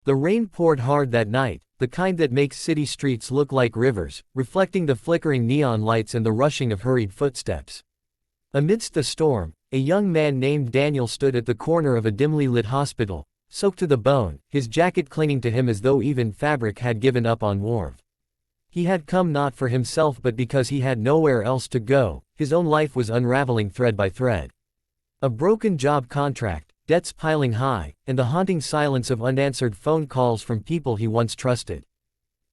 The rain poured hard that night, the kind that makes city streets look like rivers, reflecting the flickering neon lights and the rushing of hurried footsteps. Amidst the storm, a young man named Daniel stood at the corner of a dimly lit hospital, soaked to the bone, his jacket clinging to him as though even fabric had given up on warmth. He had come not for himself but because he had nowhere else to go. His own life was unraveling thread by thread. A broken job contract, debts piling high, and the haunting silence of unanswered phone calls from people he once trusted.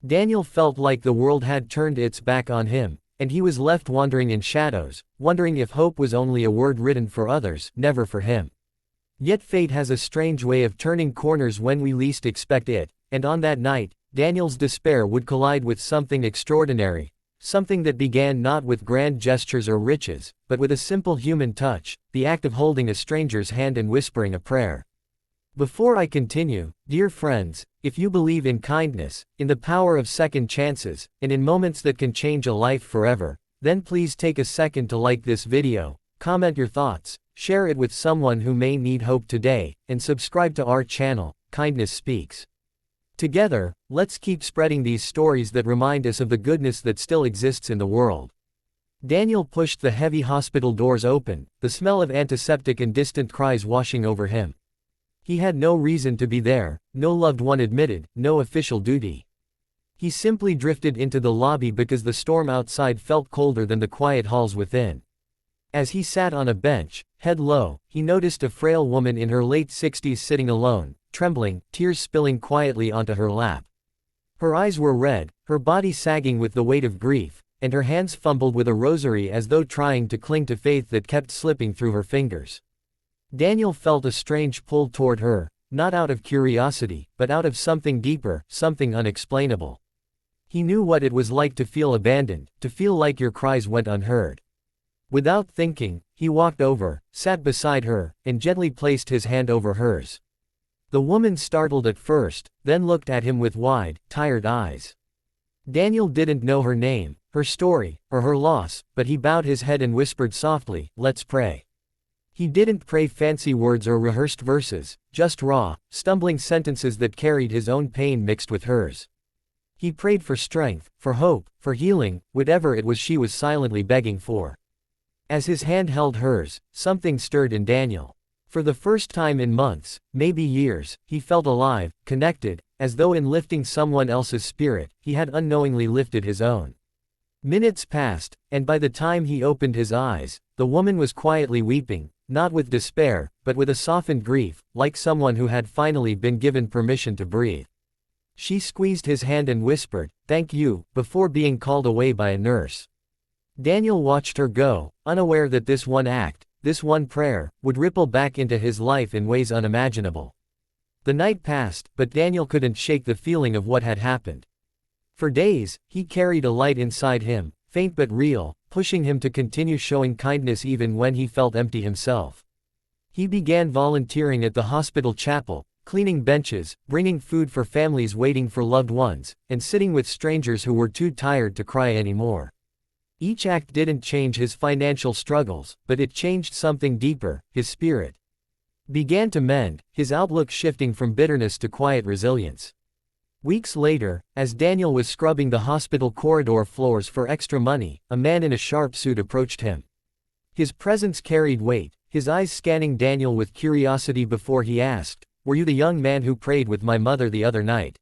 Daniel felt like the world had turned its back on him, and he was left wandering in shadows, wondering if hope was only a word written for others, never for him. Yet fate has a strange way of turning corners when we least expect it, and on that night, Daniel's despair would collide with something extraordinary, something that began not with grand gestures or riches, but with a simple human touch, the act of holding a stranger's hand and whispering a prayer. Before I continue, dear friends, if you believe in kindness, in the power of second chances, and in moments that can change a life forever, then please take a second to like this video, comment your thoughts, share it with someone who may need hope today, and subscribe to our channel, Kindness Speaks. Together, let's keep spreading these stories that remind us of the goodness that still exists in the world. Daniel pushed the heavy hospital doors open, the smell of antiseptic and distant cries washing over him. He had no reason to be there, no loved one admitted, no official duty. He simply drifted into the lobby because the storm outside felt colder than the quiet halls within. As he sat on a bench, head low, he noticed a frail woman in her late 60s sitting alone, trembling, tears spilling quietly onto her lap. Her eyes were red, her body sagging with the weight of grief, and her hands fumbled with a rosary as though trying to cling to faith that kept slipping through her fingers. Daniel felt a strange pull toward her, not out of curiosity, but out of something deeper, something unexplainable. He knew what it was like to feel abandoned, to feel like your cries went unheard. Without thinking, he walked over, sat beside her, and gently placed his hand over hers. The woman startled at first, then looked at him with wide, tired eyes. Daniel didn't know her name, her story, or her loss, but he bowed his head and whispered softly, "Let's pray." He didn't pray fancy words or rehearsed verses, just raw, stumbling sentences that carried his own pain mixed with hers. He prayed for strength, for hope, for healing, whatever it was she was silently begging for. As his hand held hers, something stirred in Daniel. For the first time in months, maybe years, he felt alive, connected, as though in lifting someone else's spirit, he had unknowingly lifted his own. Minutes passed, and by the time he opened his eyes, the woman was quietly weeping, not with despair, but with a softened grief, like someone who had finally been given permission to breathe. She squeezed his hand and whispered, "Thank you," before being called away by a nurse. Daniel watched her go, unaware that this one act, this one prayer, would ripple back into his life in ways unimaginable. The night passed, but Daniel couldn't shake the feeling of what had happened. For days, he carried a light inside him, faint but real, pushing him to continue showing kindness even when he felt empty himself. He began volunteering at the hospital chapel, cleaning benches, bringing food for families waiting for loved ones, and sitting with strangers who were too tired to cry anymore. Each act didn't change his financial struggles, but it changed something deeper. His spirit began to mend, his outlook shifting from bitterness to quiet resilience. Weeks later, as Daniel was scrubbing the hospital corridor floors for extra money, a man in a sharp suit approached him. His presence carried weight, his eyes scanning Daniel with curiosity before he asked, "Were you the young man who prayed with my mother the other night?"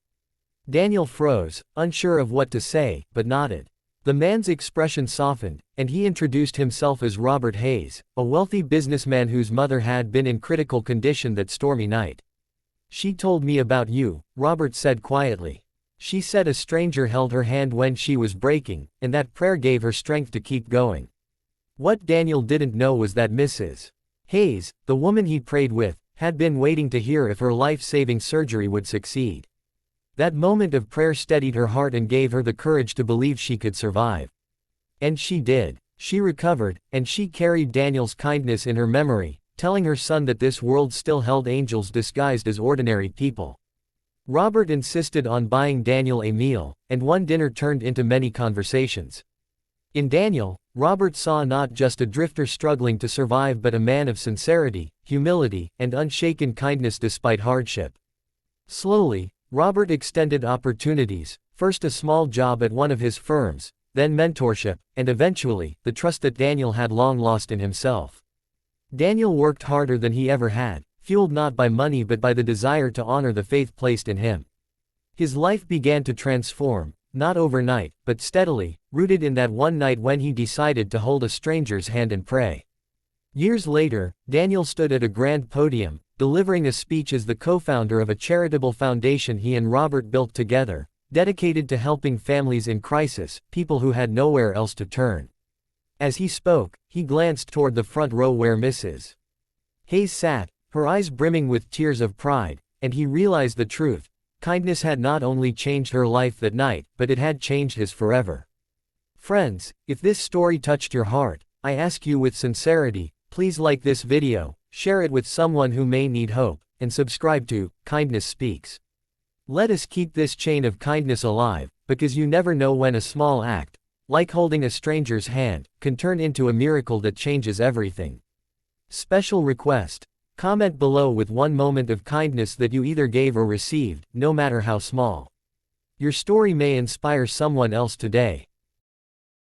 Daniel froze, unsure of what to say, but nodded. The man's expression softened, and he introduced himself as Robert Hayes, a wealthy businessman whose mother had been in critical condition that stormy night. "She told me about you," Robert said quietly. "She said a stranger held her hand when she was breaking, and that prayer gave her strength to keep going." What Daniel didn't know was that Mrs. Hayes, the woman he prayed with, had been waiting to hear if her life-saving surgery would succeed. That moment of prayer steadied her heart and gave her the courage to believe she could survive. And she did. She recovered, and she carried Daniel's kindness in her memory, telling her son that this world still held angels disguised as ordinary people. Robert insisted on buying Daniel a meal, and one dinner turned into many conversations. In Daniel, Robert saw not just a drifter struggling to survive but a man of sincerity, humility, and unshaken kindness despite hardship. Slowly, Robert extended opportunities, first a small job at one of his firms, then mentorship, and eventually, the trust that Daniel had long lost in himself. Daniel worked harder than he ever had, fueled not by money but by the desire to honor the faith placed in him. His life began to transform, not overnight, but steadily, rooted in that one night when he decided to hold a stranger's hand and pray. Years later, Daniel stood at a grand podium, delivering a speech as the co-founder of a charitable foundation he and Robert built together, dedicated to helping families in crisis, people who had nowhere else to turn. As he spoke, he glanced toward the front row where Mrs. Hayes sat, her eyes brimming with tears of pride, and he realized the truth. Kindness had not only changed her life that night, but it had changed his forever. Friends, if this story touched your heart, I ask you with sincerity, please like this video, share it with someone who may need hope, and subscribe to Kindness Speaks. Let us keep this chain of kindness alive, because you never know when a small act, like holding a stranger's hand, can turn into a miracle that changes everything. Special request. Comment below with one moment of kindness that you either gave or received, no matter how small. Your story may inspire someone else today.